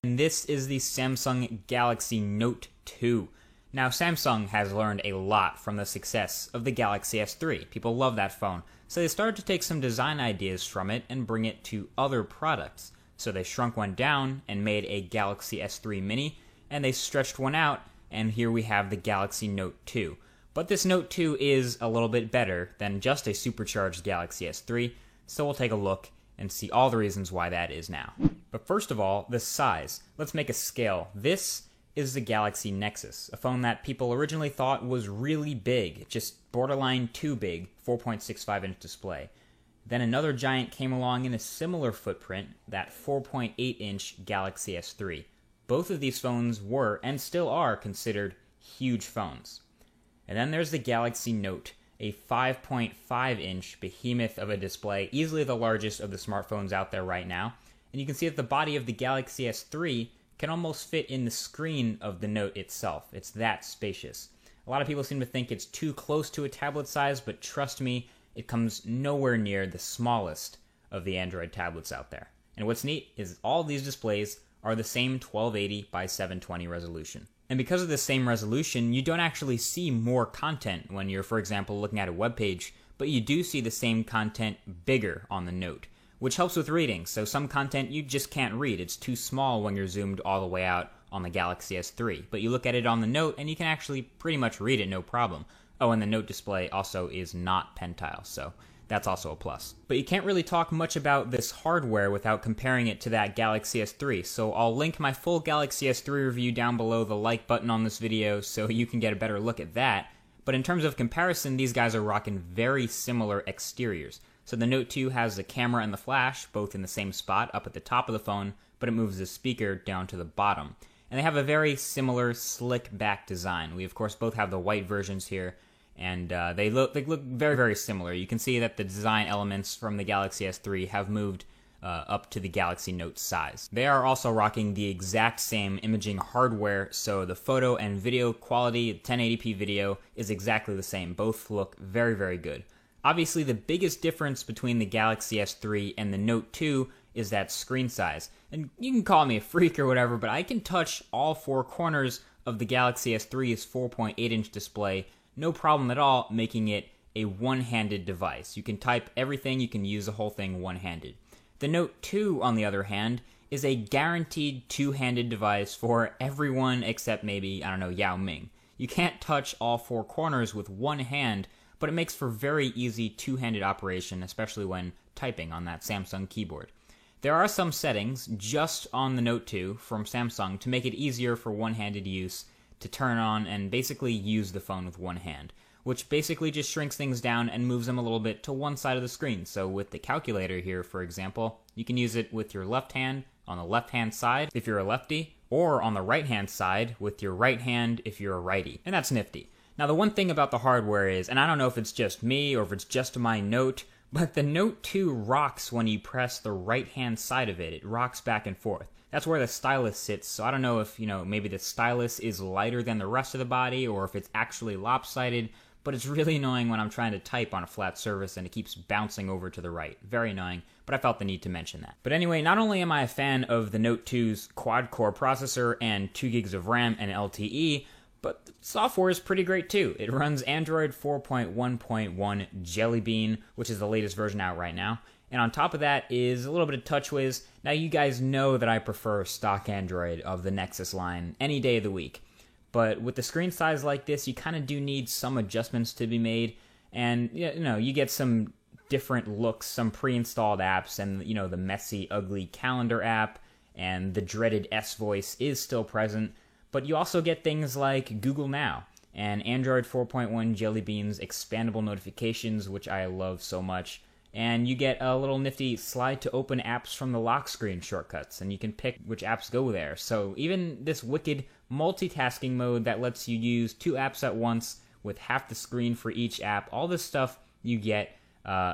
And this is the Samsung Galaxy Note 2. Now, Samsung has learned a lot from the success of the Galaxy S3. People love that phone, so they started to take some design ideas from it and bring it to other products. So they shrunk one down and made a Galaxy S3 Mini, and they stretched one out, and here we have the Galaxy Note 2. But this Note 2 is a little bit better than just a supercharged Galaxy S3, so we'll take a look and see all the reasons why that is now. But first of all, the size. Let's make a scale. This is the Galaxy Nexus, a phone that people originally thought was really big, just borderline too big, 4.65-inch display. Then another giant came along in a similar footprint, that 4.8-inch Galaxy S3. Both of these phones were, and still are, considered huge phones. And then there's the Galaxy Note, a 5.5-inch behemoth of a display, easily the largest of the smartphones out there right now. And you can see that the body of the Galaxy S3 can almost fit in the screen of the Note itself. It's that spacious. A lot of people seem to think it's too close to a tablet size, but trust me, it comes nowhere near the smallest of the Android tablets out there. And what's neat is all these displays are the same 1280 by 720 resolution. And because of the same resolution, you don't actually see more content when you're, for example, looking at a web page, but you do see the same content bigger on the Note, which helps with reading. So some content you just can't read. It's too small when you're zoomed all the way out on the Galaxy S3. But you look at it on the Note and you can actually pretty much read it, no problem. Oh, and the Note display also is not Pentile, so that's also a plus. But you can't really talk much about this hardware without comparing it to that Galaxy S3, so I'll link my full Galaxy S3 review down below the like button on this video so you can get a better look at that. But in terms of comparison, these guys are rocking very similar exteriors. So the Note 2 has the camera and the flash, both in the same spot up at the top of the phone, but it moves the speaker down to the bottom. And they have a very similar slick back design. We of course both have the white versions here, and they look very, very similar. You can see that the design elements from the Galaxy S3 have moved up to the Galaxy Note size. They are also rocking the exact same imaging hardware, so the photo and video quality, 1080p video, is exactly the same. Both look very, very good. Obviously, the biggest difference between the Galaxy S3 and the Note 2 is that screen size. And you can call me a freak or whatever, but I can touch all four corners of the Galaxy S3's 4.8-inch display, no problem at all, making it a one-handed device. You can type everything, you can use the whole thing one-handed. The Note 2, on the other hand, is a guaranteed two-handed device for everyone except maybe, I don't know, Yao Ming. You can't touch all four corners with one hand, but it makes for very easy two-handed operation, especially when typing on that Samsung keyboard. There are some settings just on the Note 2 from Samsung to make it easier for one-handed use to turn on and basically use the phone with one hand, which basically just shrinks things down and moves them a little bit to one side of the screen. So with the calculator here, for example, you can use it with your left hand on the left-hand side if you're a lefty, or on the right-hand side with your right hand if you're a righty, and that's nifty. Now the one thing about the hardware is, and I don't know if it's just me or if it's just my Note, but the Note 2 rocks when you press the right-hand side of it. It rocks back and forth. That's where the stylus sits, so I don't know if, maybe the stylus is lighter than the rest of the body or if it's actually lopsided, but it's really annoying when I'm trying to type on a flat surface and it keeps bouncing over to the right. Very annoying, but I felt the need to mention that. But anyway, not only am I a fan of the Note 2's quad-core processor and 2 gigs of RAM and LTE, but the software is pretty great too. It runs Android 4.1.1 Jelly Bean, which is the latest version out right now. And on top of that is a little bit of TouchWiz. Now you guys know that I prefer stock Android of the Nexus line any day of the week. But with the screen size like this, you kind of do need some adjustments to be made. And you get some different looks, some pre-installed apps, and the messy, ugly calendar app, and the dreaded S-Voice is still present. But you also get things like Google Now and Android 4.1 Jelly Bean's expandable notifications, which I love so much. And you get a little nifty slide to open apps from the lock screen shortcuts, and you can pick which apps go there. So even this wicked multitasking mode that lets you use 2 apps at once with half the screen for each app, all this stuff you get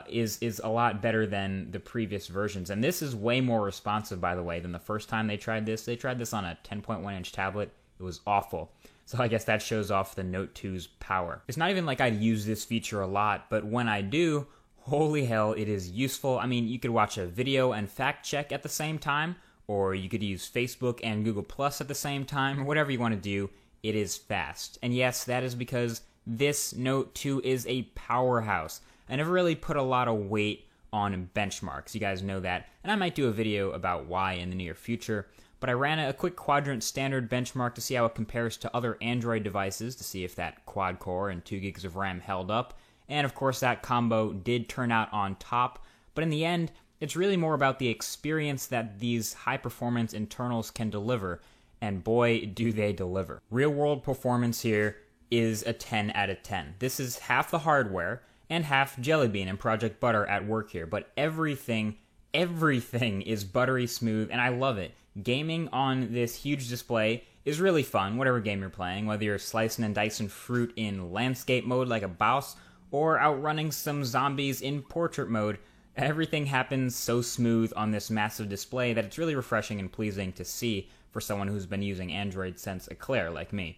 is a lot better than the previous versions. And this is way more responsive, by the way, than the first time they tried this. They tried this on a 10.1-inch tablet. It was awful. So I guess that shows off the Note 2's power. It's not even like I'd use this feature a lot, but when I do, holy hell, it is useful. I mean, you could watch a video and fact check at the same time, or you could use Facebook and Google Plus at the same time, or whatever you want to do, it is fast. And yes, that is because this Note 2 is a powerhouse. I never really put a lot of weight on benchmarks, you guys know that, and I might do a video about why in the near future, but I ran a quick quadrant standard benchmark to see how it compares to other Android devices, to see if that quad-core and 2 gigs of RAM held up, and of course that combo did turn out on top, but in the end, it's really more about the experience that these high-performance internals can deliver, and boy, do they deliver. Real-world performance here is a 10 out of 10. This is half the hardware, and half Jelly Bean and Project Butter at work here, but everything is buttery smooth, and I love it. Gaming on this huge display is really fun, whatever game you're playing, whether you're slicing and dicing fruit in landscape mode like a boss, or outrunning some zombies in portrait mode. Everything happens so smooth on this massive display that it's really refreshing and pleasing to see for someone who's been using Android since Eclair like me.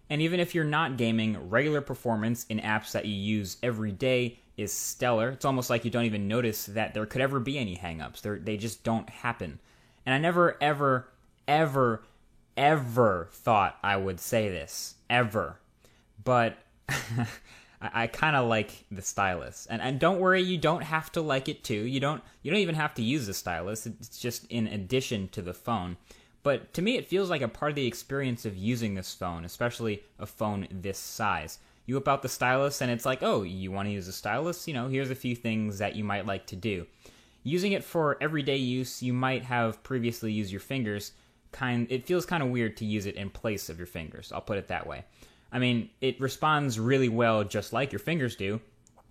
And even if you're not gaming, regular performance in apps that you use every day is stellar. It's almost like you don't even notice that there could ever be any hangups. They just don't happen. And I never, ever thought I would say this. Ever. But I kind of like the stylus. And don't worry, you don't have to like it too. You don't even have to use the stylus. It's just in addition to the phone. But to me, it feels like a part of the experience of using this phone, especially a phone this size. You whip out the stylus and it's like, oh, you want to use a stylus? Here's a few things that you might like to do. Using it for everyday use, you might have previously used your fingers. It feels kind of weird to use it in place of your fingers. I'll put it that way. I mean, it responds really well just like your fingers do.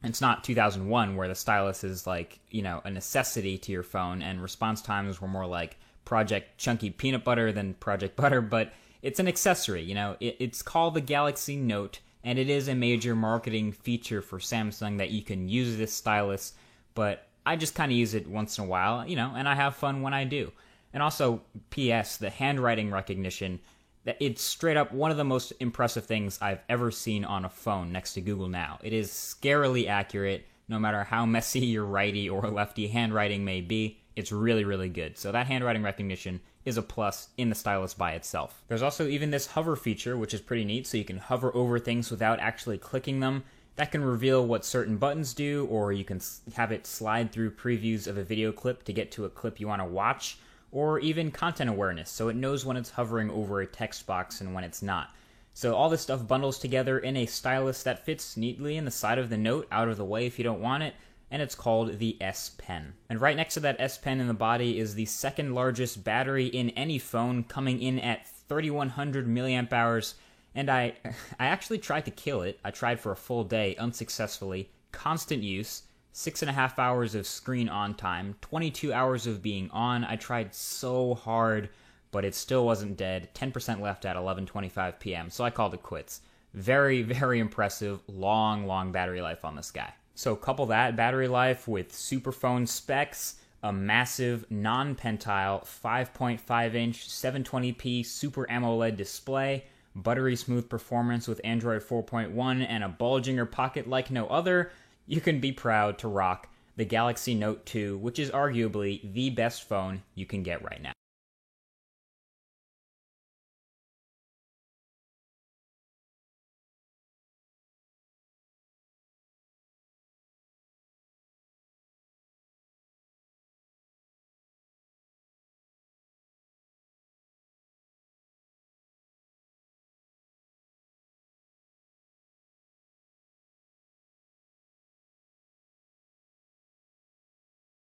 It's not 2001 where the stylus is like, a necessity to your phone and response times were more like Project Chunky Peanut Butter than Project Butter, but it's an accessory, It's called the Galaxy Note, and it is a major marketing feature for Samsung that you can use this stylus, but I just kind of use it once in a while, and I have fun when I do. And also, P.S., the handwriting recognition, it's straight up one of the most impressive things I've ever seen on a phone next to Google Now. It is scarily accurate, no matter how messy your righty or lefty handwriting may be. It's really, really good. So that handwriting recognition is a plus in the stylus by itself. There's also even this hover feature, which is pretty neat, so you can hover over things without actually clicking them. That can reveal what certain buttons do, or you can have it slide through previews of a video clip to get to a clip you want to watch, or even content awareness, so it knows when it's hovering over a text box and when it's not. So all this stuff bundles together in a stylus that fits neatly in the side of the Note, out of the way if you don't want it, and it's called the S Pen. And right next to that S Pen in the body is the second largest battery in any phone, coming in at 3100 milliamp hours, and I actually tried to kill it. I tried for a full day, unsuccessfully, constant use, 6.5 hours of screen on time, 22 hours of being on. I tried so hard, but it still wasn't dead. 10% left at 11:25 p.m., so I called it quits. Very, very impressive, long battery life on this guy. So couple that battery life with superphone specs, a massive non-pentile 5.5-inch 720p Super AMOLED display, buttery smooth performance with Android 4.1, and a bulge in your pocket like no other, you can be proud to rock the Galaxy Note 2, which is arguably the best phone you can get right now.